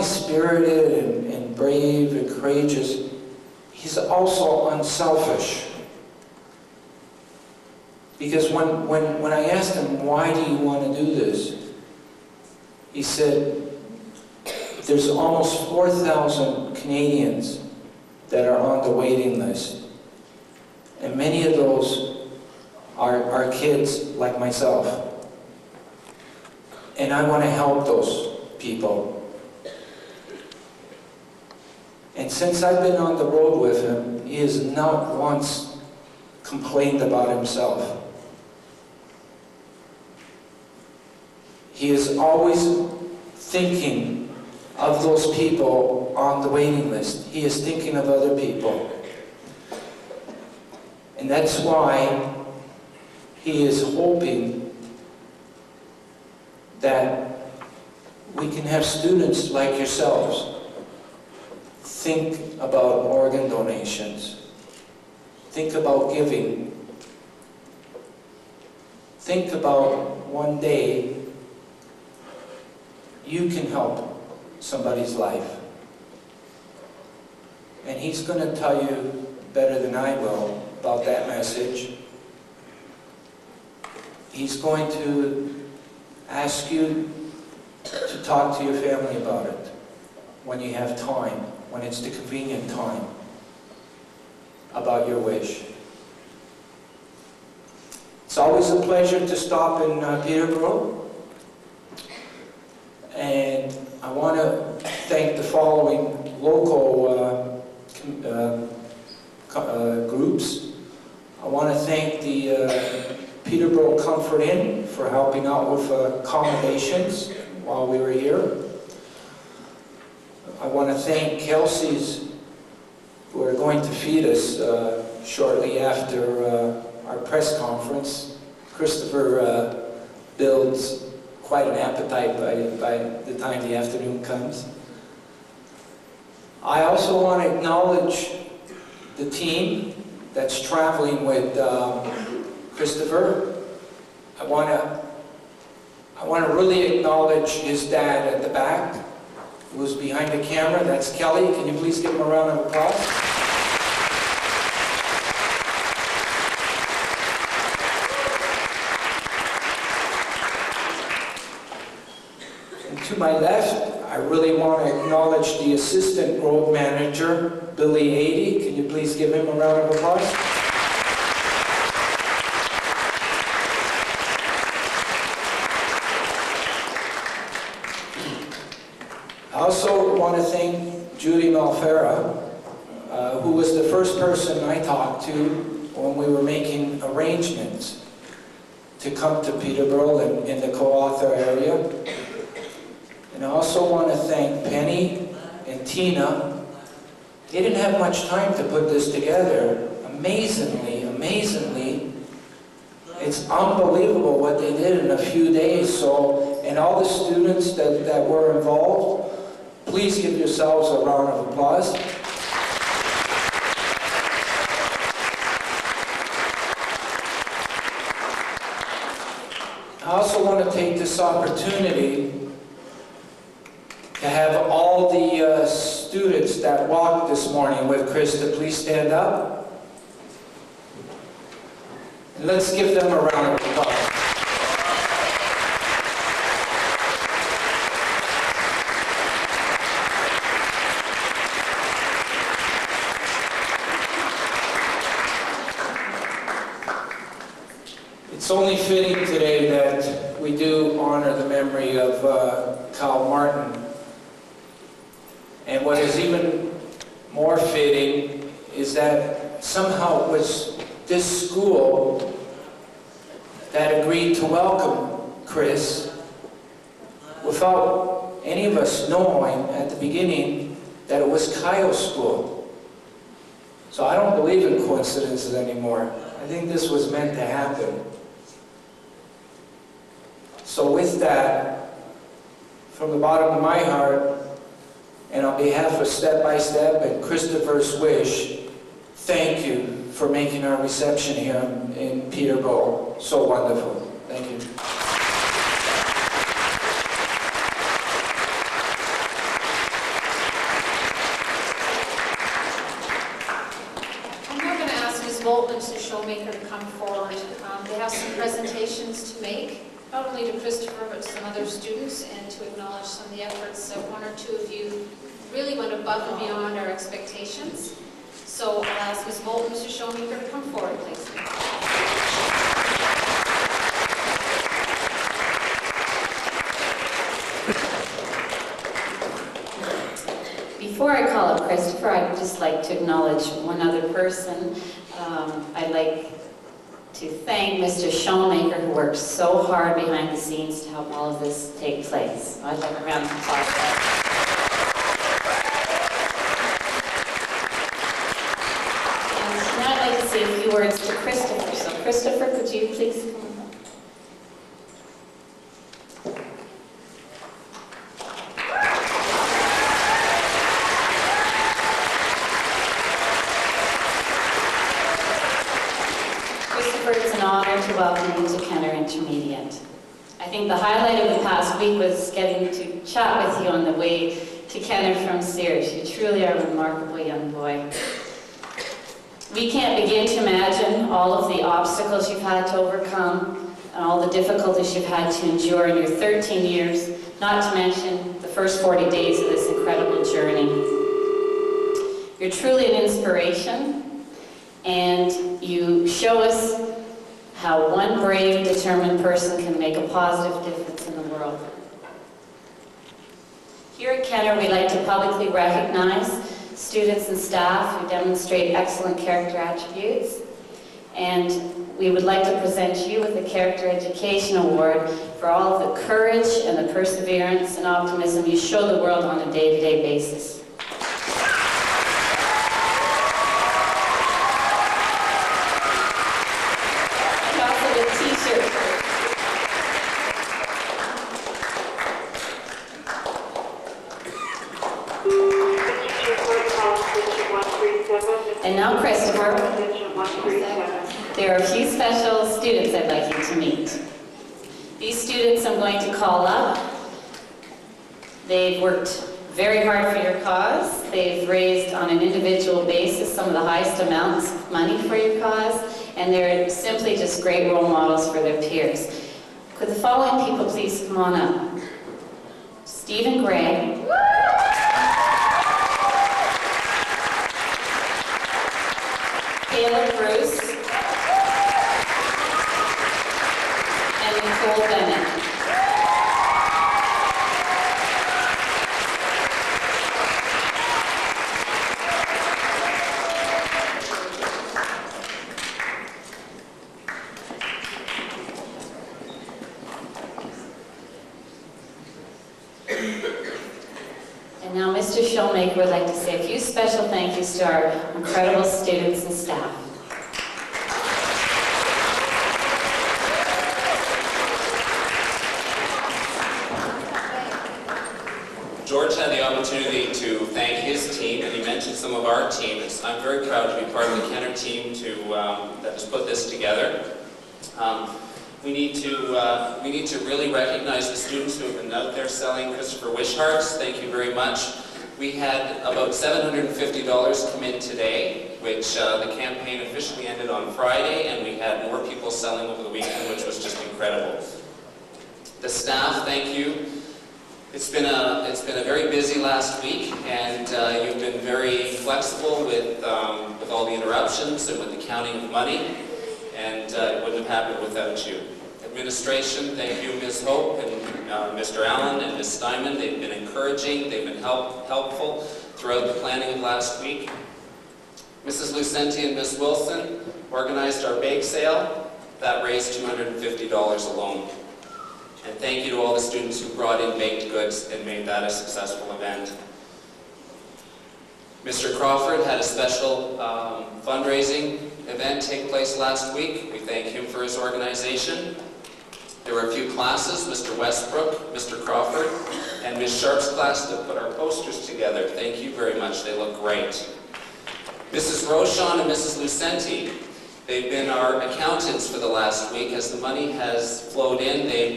spirited and brave and courageous, he's also unselfish. Because when I asked him, why do you want to do this? He said, there's almost 4,000 Canadians that are on the waiting list. And many of those are kids like myself. And I want to help those people. And since I've been on the road with him, he has not once complained about himself. He is always thinking of those people on the waiting list. He is thinking of other people. And that's why he is hoping that we can have students like yourselves think about organ donations. Think about giving. Think about one day you can help somebody's life. And he's going to tell you better than I will about that message. He's going to ask you to talk to your family about it when you have time, when it's the convenient time, about your wish. It's always a pleasure to stop in Peterborough. And I want to thank the following local groups. I want to thank the Peterborough Comfort Inn for helping out with accommodations while we were here. I want to thank Kelsey's, who are going to feed us shortly after our press conference. Kristopher builds quite an appetite by the time the afternoon comes. I also want to acknowledge the team that's traveling with Kristopher. I want to really acknowledge his dad at the back, who's behind the camera. That's Kelly. Can you please give him a round of applause? To my left, I really want to acknowledge the assistant road manager, Biliary Atresia. Can you please give him a round of applause? I also want to thank Judy Malfera, who was the first person I talked to when we were making arrangements to come to Peterborough and in the co-author area. And I also want to thank Penny and Tina. They didn't have much time to put this together. Amazingly, it's unbelievable what they did in a few days. So, and all the students that were involved, please give yourselves a round of applause. I also want to take this opportunity to have all the students that walked this morning with Kris to please stand up. And let's give them a round of applause. It's only fitting today that we do honor the memory of Kyle Martin. And what is even more fitting is that somehow it was this school that agreed to welcome Kris without any of us knowing at the beginning that it was Kyle's school. So I don't believe in coincidences anymore. I think this was meant to happen. So with that, from the bottom of my heart, and on behalf of Step by Step and Kristopher's Wish, thank you for making our reception here in Peterborough so wonderful. Thank you. come forward. They have some presentations to make, not only to Kristopher, but to some other students, and to acknowledge some of the efforts that one or two of you really went above and beyond our expectations. So I'll ask Ms. Bolton, Mr. Showmaker to come forward, please. Before I call up Kristopher, I'd just like to acknowledge one other person. I'd like to thank Mr. Showmaker, who worked so hard behind the scenes to help all of this take place. I'd like a round of applause for that. And now I'd like to say a few words to Kristopher. So Kristopher, could you please come up? It's an honor to welcome you to Kenner Intermediate. I think the highlight of the past week was getting to chat with you on the way to Kenner from Sears. You truly are a remarkable young boy. We can't begin to imagine all of the obstacles you've had to overcome and all the difficulties you've had to endure in your 13 years, not to mention the first 40 days of this incredible journey. You're truly an inspiration, and you show us how one brave, determined person can make a positive difference in the world. Here at Kenner, we like to publicly recognize students and staff who demonstrate excellent character attributes, and we would like to present you with the Character Education Award for all of the courage and the perseverance and optimism you show the world on a day-to-day basis. And now, Kristopher, there are a few special students I'd like you to meet. These students I'm going to call up. They've worked very hard for your cause. They've raised on an individual basis some of the highest amounts of money for your cause, and they're simply just great role models for their peers. Could the following people please come on up? Stephen Gray. Caleb Bruce, and Nicole Bennett. And now Mr. Showmaker would like to say a few special thank yous to our incredible students and staff. George had the opportunity to thank his team, and he mentioned some of our teams. I'm very proud to be part of the Kenner team that has put this together. We need to really recognize the students who have been out there selling Kristopher wish hearts. Thank you very much. We had about $750 come in today, which the campaign officially ended on Friday, and we had more people selling over the weekend, which was just incredible. The staff, thank you. It's been a very busy last week, and you've been very flexible with all the interruptions and with the counting of money, and it wouldn't have happened without you. Administration, thank you, Ms. Hope and Mr. Allen and Ms. Steinman. They've been encouraging, they've been helpful throughout the planning of last week. Mrs. Lucenti and Ms. Wilson organized our bake sale. That raised $250 alone. And thank you to all the students who brought in baked goods and made that a successful event. Mr. Crawford had a special fundraising event take place last week. We thank him for his organization. There were a few classes, Mr. Westbrook, Mr. Crawford, and Ms. Sharp's class that put our posters together. Thank you very much, they look great. Mrs. Rochon and Mrs. Lucenti, they've been our accountants for the last week. As the money has flowed in, they've